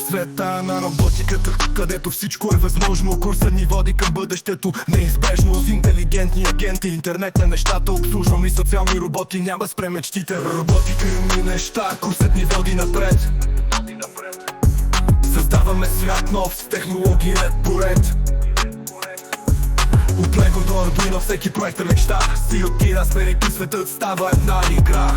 света на роботиката, където всичко е възможно. Курсът ни води към бъдещето неизбежно. С интелигентни агенти, интернет на нещата, обслужваме и социални роботи, няма спре мечтите. Роботика и умни неща, курсът ни води напред. Създаваме свят нов с технологии ред по ред. От Лего до Ардуино всеки проект е мечта. Си от размери и светът става една игра.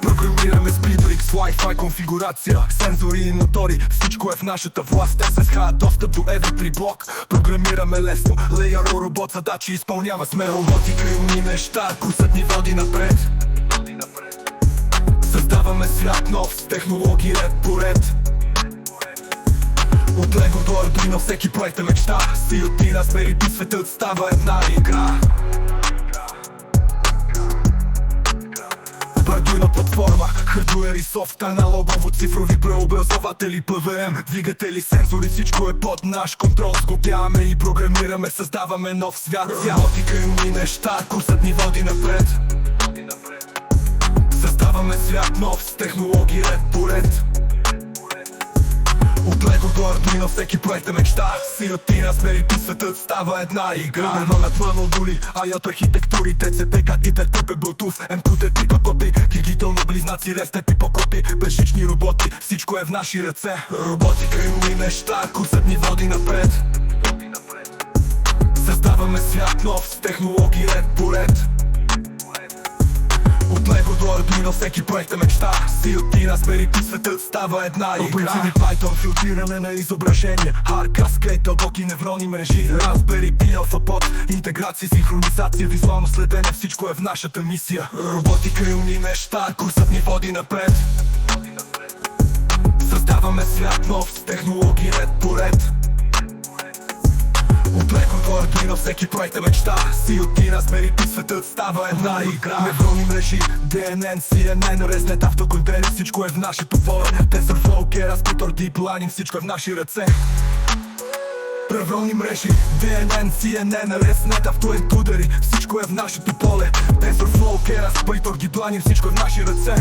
Програмираме Splitrix, Wi-Fi конфигурация, сензори и мотори, всичко е в нашата власт. SSH, достъп до EV3 блок. Програмираме лесно, Layer робот задачи изпълнява. Сме роботика и умни неща, курсът ни води напред. Създаваме свят нов с технологии ред по ред. От Лего до Ардуино всеки проект е мечта. Си от размери и светът става една игра. Ардуино платформа, хардуер и софт, аналогово цифрови преобразователи, ПВМ, двигатели, сензори, всичко е под наш контрол. Сглобяваме и програмираме, създаваме нов свят. Роботика и умни неща, курсът ни води напред. Създаваме свят нов с технологии ред по ред. От Лего до Ардуино всеки проект е мечта. Си от размери и светът става една игра. Имаме на това модули, IoT архитектури, TCP, картите, TP, Bluetooth, MQTT, копи, дигитално близнаци, рестет и покопи, безжични роботи, всичко е в наши ръце. Роботика и умни неща, курсът ни води напред. Създаваме свят нов с технологии ред по ред. От Лего до Ардуино всеки проект е мечта. Си от размери и светът става една игра. Python, филтриране на изображения, Cascade, дълбоки невронни мрежи, Raspberry Pi, AlphaPod, интеграция, синхронизация, визуално следене, всичко е в нашата мисия. Роботика и умни неща, курсът ни води напред. Създаваме свят нов с технологии ред по ред. От Лего до Ардуино всеки проект е мечта. Си от размери и светът става една игра. Невронни мрежи, DNN, CNN, ResNet, автоконтейнер, всичко е в нашето поле. TensorFlow, Keras, Python, Deep Learning, всичко е в наши ръце. Невронни мрежи, DNN, CNN, ResNet, автоенкодери, всичко е в нашето поле. TensorFlow, Keras, Python, Deep Learning, всичко е в наши ръце.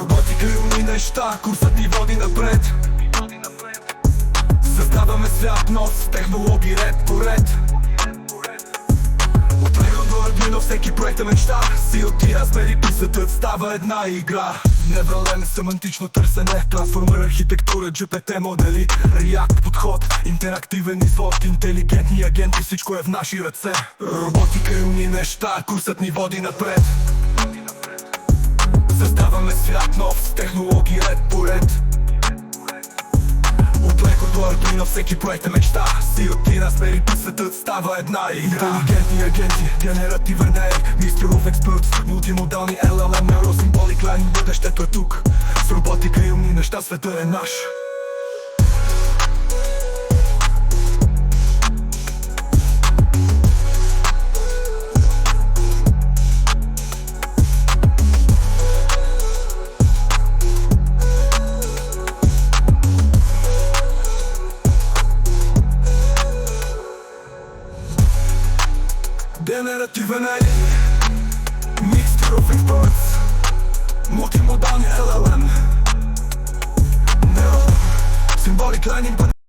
Роботика и умни неща, курсът ни води напред. Създаваме свят нов с технологии ред по ред. От Лего до Ардуино всеки проект е мечта. Си от размери и светът става една игра. Неврален семантично търсене, трансформер архитектура, GPT модели, React подход, интерактивен извод, интелигентни агенти, всичко е в наши ръце. Роботика и умни неща, курсът ни води напред. Създаваме свят нов с технологии ред по ред. От Лего до Ардуино всеки проект е мечта. Си от размери и светът става една игра. Интелигентни агенти, генеративен AI, Mystery of Experts, мултимодални LLM, Neurosymbolik Learning, бъдещето е тук. С роботика и умни неща светът е наш. Генеративен AI, Mystery of Experts, мултимодални LLM, Neurosymbolik Learning.